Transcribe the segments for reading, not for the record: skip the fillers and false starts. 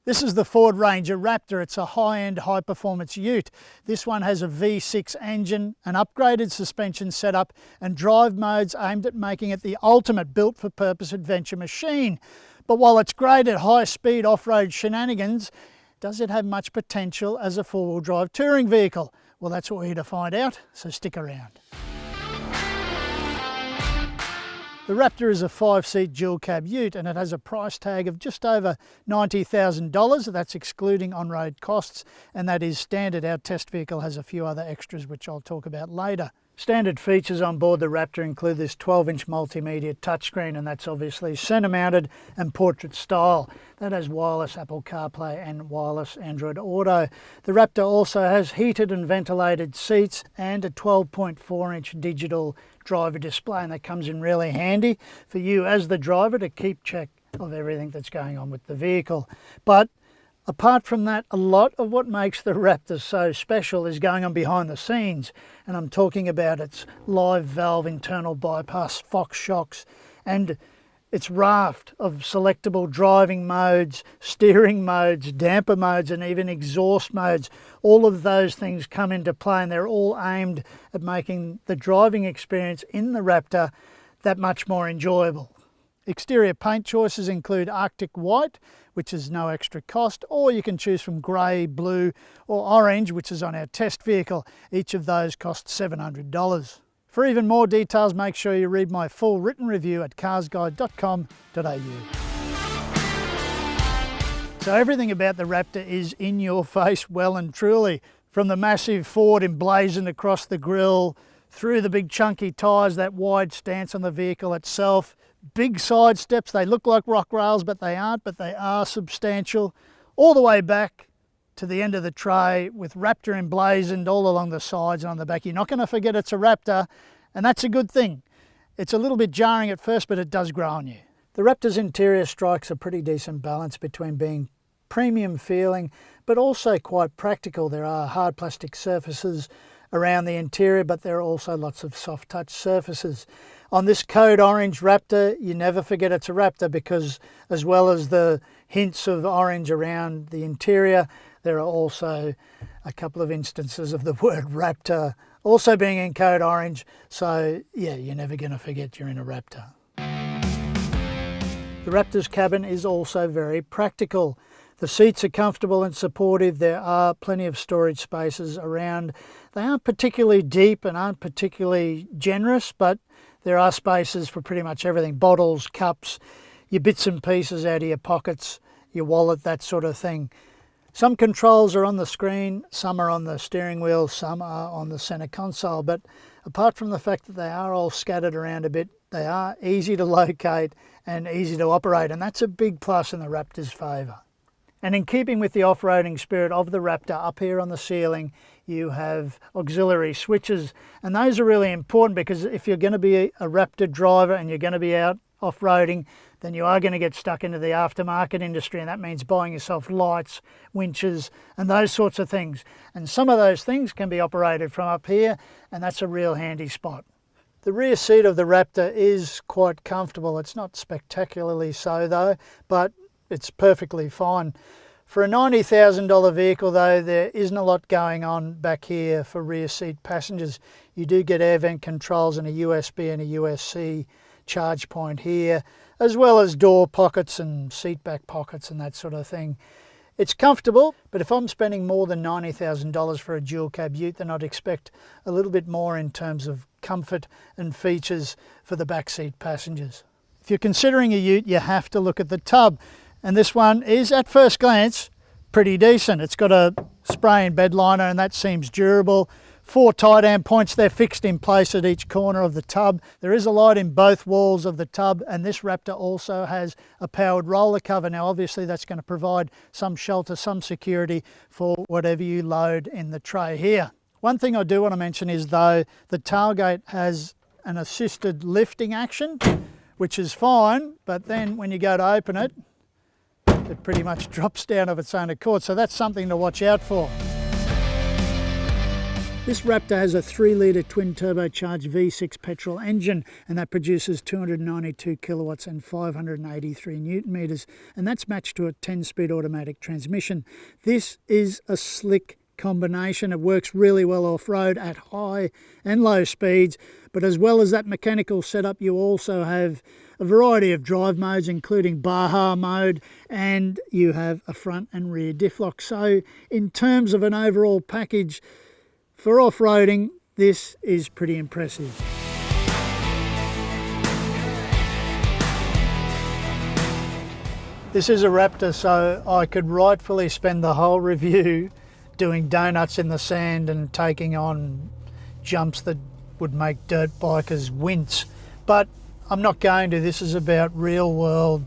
This is the Ford Ranger Raptor. It's a high-end, high-performance ute. This one has a V6 engine, an upgraded suspension setup, and drive modes aimed at making it the ultimate built-for-purpose adventure machine. But while it's great at high-speed off-road shenanigans, does it have much potential as a four-wheel drive touring vehicle? Well, that's what we're here to find out, so stick around. The Raptor is a 5-seat dual cab ute and it has a price tag of just over $90,000. That's excluding on-road costs, and that is standard. Our test vehicle has a few other extras which I'll talk about later. Standard features on board the Raptor include this 12-inch multimedia touchscreen, and that's obviously centre-mounted and portrait style. That has wireless Apple CarPlay and wireless Android Auto. The Raptor also has heated and ventilated seats and a 12.4-inch digital driver display, and that comes in really handy for you as the driver to keep check of everything that's going on with the vehicle. But apart from that, a lot of what makes the Raptor so special is going on behind the scenes, and I'm talking about its live valve internal bypass Fox shocks and its raft of selectable driving modes, steering modes, damper modes, and even exhaust modes. All of those things come into play, and they're all aimed at making the driving experience in the Raptor that much more enjoyable. Exterior paint choices include Arctic White, which is no extra cost, or you can choose from grey, blue, or orange, which is on our test vehicle. Each of those costs $700. For even more details, make sure you read my full written review at carsguide.com.au. So everything about the Raptor is in your face well and truly. From the massive Ford emblazoned across the grille, through the big chunky tyres, that wide stance on the vehicle itself, big side steps. They look like rock rails, but they aren't, but they are substantial. All the way back to the end of the tray with Raptor emblazoned all along the sides and on the back. You're not going to forget it's a Raptor, and that's a good thing. It's a little bit jarring at first, but it does grow on you. The Raptor's interior strikes a pretty decent balance between being premium feeling, but also quite practical. There are hard plastic surfaces around the interior, but there are also lots of soft touch surfaces. On this code orange Raptor, you never forget it's a Raptor, because as well as the hints of orange around the interior, there are also a couple of instances of the word Raptor also being in code orange. So yeah, you're never going to forget you're in a Raptor. The Raptor's cabin is also very practical. The seats are comfortable and supportive. There are plenty of storage spaces around. They aren't particularly deep and aren't particularly generous, but there are spaces for pretty much everything. Bottles, cups, your bits and pieces out of your pockets, your wallet, that sort of thing. Some controls are on the screen, some are on the steering wheel, some are on the center console. But apart from the fact that they are all scattered around a bit, they are easy to locate and easy to operate. And that's a big plus in the Raptor's favour. And in keeping with the off-roading spirit of the Raptor, up here on the ceiling you have auxiliary switches, and those are really important because if you're going to be a Raptor driver and you're going to be out off-roading, then you are going to get stuck into the aftermarket industry, and that means buying yourself lights, winches, and those sorts of things. And some of those things can be operated from up here, and that's a real handy spot. The rear seat of the Raptor is quite comfortable. It's not spectacularly so though, but it's perfectly fine. For a $90,000 vehicle though, there isn't a lot going on back here for rear seat passengers. You do get air vent controls and a USB and a USB charge point here, as well as door pockets and seat back pockets and that sort of thing. It's comfortable, but if I'm spending more than $90,000 for a dual cab ute, then I'd expect a little bit more in terms of comfort and features for the backseat passengers. If you're considering a ute, you have to look at the tub. And this one is, at first glance, pretty decent. It's got a spray-in bed liner, and that seems durable. 4 tie down points, they're fixed in place at each corner of the tub. There is a light in both walls of the tub, and this Raptor also has a powered roller cover. Now obviously that's going to provide some shelter, some security for whatever you load in the tray here. One thing I do want to mention is though, the tailgate has an assisted lifting action, which is fine, but then when you go to open it, it pretty much drops down of its own accord, so that's something to watch out for. This Raptor has a 3-litre twin turbocharged V6 petrol engine, and that produces 292 kilowatts and 583 newton meters, and that's matched to a 10-speed automatic transmission. This is a slick combination. It works really well off-road at high and low speeds, but as well as that mechanical setup, you also have a variety of drive modes, including Baja mode, and you have a front and rear diff lock. So in terms of an overall package for off-roading, this is pretty impressive. This is a Raptor, so I could rightfully spend the whole review doing donuts in the sand and taking on jumps that would make dirt bikers wince. But I'm not going to. This is about real world,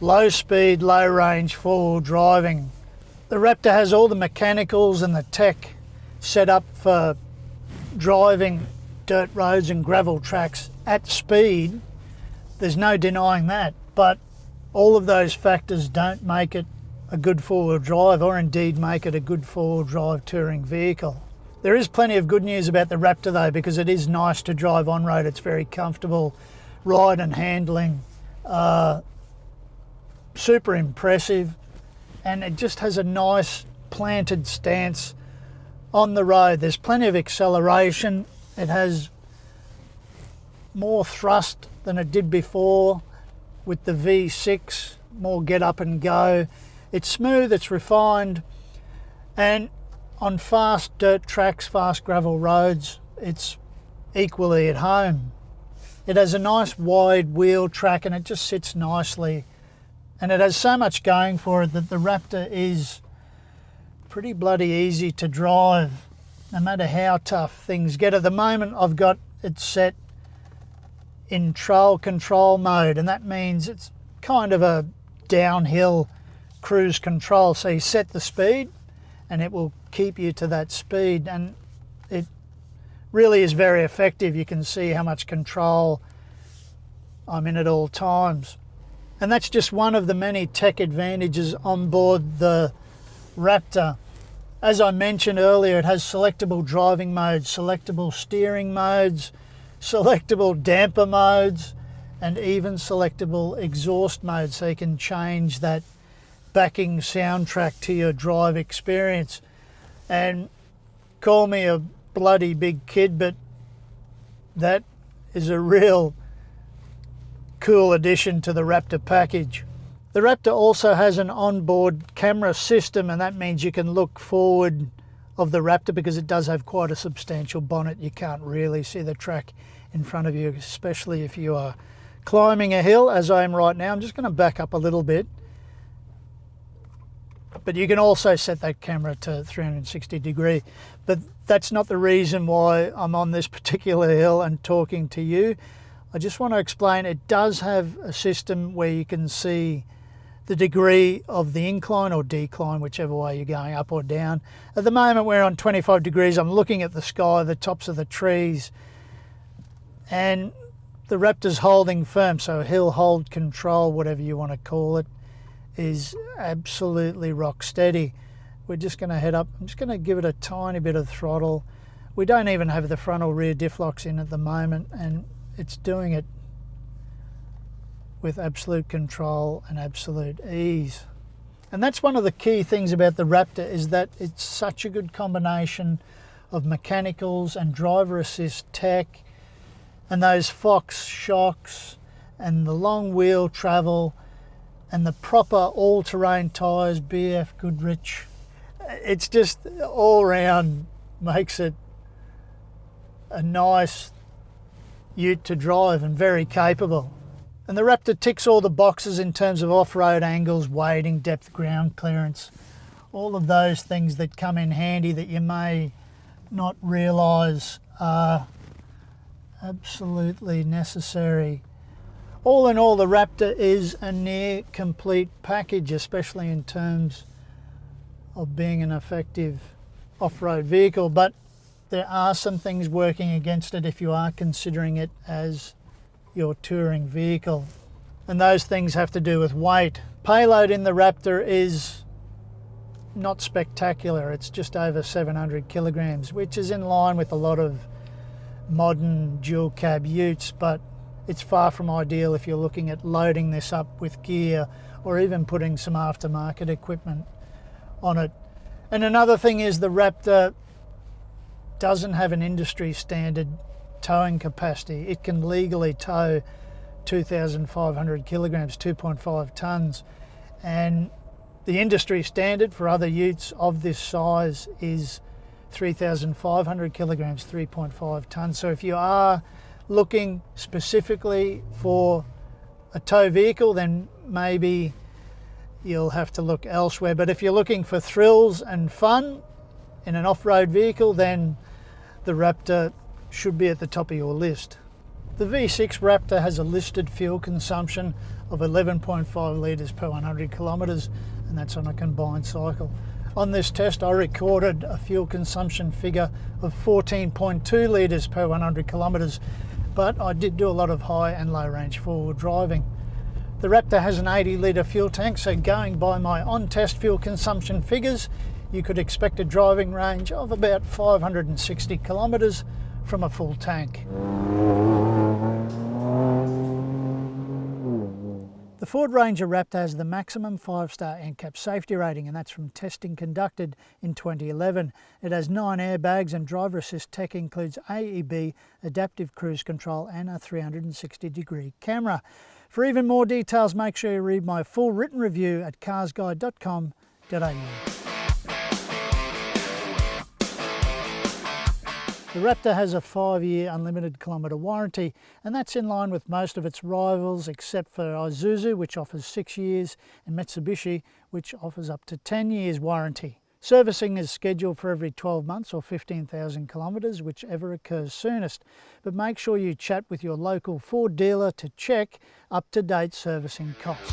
low speed, low range, four-wheel driving. The Raptor has all the mechanicals and the tech set up for driving dirt roads and gravel tracks at speed. There's no denying that, but all of those factors don't make it a good four-wheel drive, or indeed make it a good four-wheel drive touring vehicle. There is plenty of good news about the Raptor though, because it is nice to drive on road. It's very comfortable, ride and handling, super impressive, and it just has a nice planted stance on the road. There's plenty of acceleration. It has more thrust than it did before with the V6, more get up and go. It's smooth, it's refined, and on fast dirt tracks, fast gravel roads, it's equally at home. It has a nice wide wheel track and it just sits nicely. And it has so much going for it that the Raptor is pretty bloody easy to drive, no matter how tough things get. At the moment, I've got it set in trail control mode, and that means it's kind of a downhill cruise control. So you set the speed and it will keep you to that speed, and it really is very effective. You can see how much control I'm in at all times. And that's just one of the many tech advantages on board the Raptor. As I mentioned earlier, it has selectable driving modes, selectable steering modes, selectable damper modes, and even selectable exhaust modes, so you can change that backing soundtrack to your drive experience. And call me a bloody big kid, but that is a real cool addition to the Raptor package. The Raptor also has an onboard camera system, and that means you can look forward of the Raptor, because it does have quite a substantial bonnet. You can't really see the track in front of you, especially if you are climbing a hill, as I am right now. I'm just going to back up a little bit. But you can also set that camera to 360 degree. But that's not the reason why I'm on this particular hill and talking to you. I just want to explain, it does have a system where you can see the degree of the incline or decline, whichever way you're going, up or down. At the moment we're on 25 degrees. I'm looking at the sky, the tops of the trees, and the Raptor's holding firm, so hill hold control, whatever you want to call it, is absolutely rock steady. We're just going to head up. I'm just going to give it a tiny bit of throttle. We don't even have the front or rear diff locks in at the moment, and it's doing it with absolute control and absolute ease. And that's one of the key things about the Raptor, is that it's such a good combination of mechanicals and driver assist tech, and those Fox shocks and the long wheel travel and the proper all-terrain tyres, BF Goodrich. It's just all around makes it a nice ute to drive and very capable. And the Raptor ticks all the boxes in terms of off-road angles, wading, depth, ground clearance, all of those things that come in handy that you may not realise are absolutely necessary. All in all, the Raptor is a near complete package, especially in terms of being an effective off-road vehicle, but there are some things working against it if you are considering it as your touring vehicle. And those things have to do with weight. Payload in the Raptor is not spectacular. It's just over 700 kilograms, which is in line with a lot of modern dual cab utes, but it's far from ideal if you're looking at loading this up with gear or even putting some aftermarket equipment on it. And another thing is the Raptor doesn't have an industry standard towing capacity. It can legally tow 2,500 kilograms, 2.5 tons, and the industry standard for other utes of this size is 3,500 kilograms, 3.5 tons. So if you are looking specifically for a tow vehicle, then maybe you'll have to look elsewhere. But if you're looking for thrills and fun in an off-road vehicle, then the Raptor should be at the top of your list. The V6 Raptor has a listed fuel consumption of 11.5 litres per 100 kilometres, and that's on a combined cycle. On this test, I recorded a fuel consumption figure of 14.2 litres per 100 kilometres, but I did do a lot of high and low range forward driving. The Raptor has an 80 litre fuel tank, so going by my on-test fuel consumption figures, you could expect a driving range of about 560 kilometres from a full tank. The Ford Ranger Raptor has the maximum 5-star NCAP safety rating, and that's from testing conducted in 2011. It has 9 airbags, and driver assist tech includes AEB, adaptive cruise control, and a 360-degree camera. For even more details, make sure you read my full written review at carsguide.com.au. The Raptor has a 5-year unlimited kilometre warranty, and that's in line with most of its rivals except for Isuzu, which offers 6 years, and Mitsubishi, which offers up to 10 years warranty. Servicing is scheduled for every 12 months or 15,000 kilometres, whichever occurs soonest. But make sure you chat with your local Ford dealer to check up-to-date servicing costs.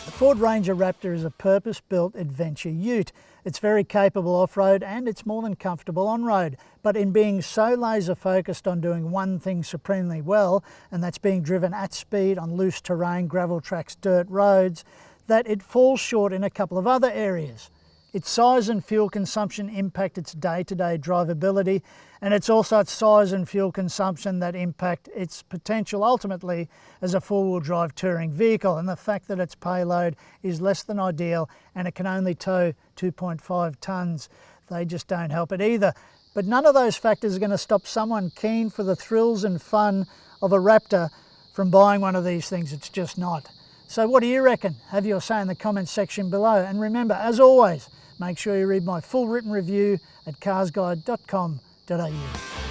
The Ford Ranger Raptor is a purpose-built adventure ute. It's very capable off-road and it's more than comfortable on-road. But in being so laser-focused on doing one thing supremely well, and that's being driven at speed on loose terrain, gravel tracks, dirt roads, that it falls short in a couple of other areas. Its size and fuel consumption impact its day-to-day drivability, and it's also its size and fuel consumption that impact its potential ultimately as a four-wheel drive touring vehicle. And the fact that its payload is less than ideal and it can only tow 2.5 tonnes, they just don't help it either. But none of those factors are going to stop someone keen for the thrills and fun of a Raptor from buying one of these things. It's just not. So what do you reckon? Have your say in the comments section below. And remember, as always, make sure you read my full written review at carsguide.com.au.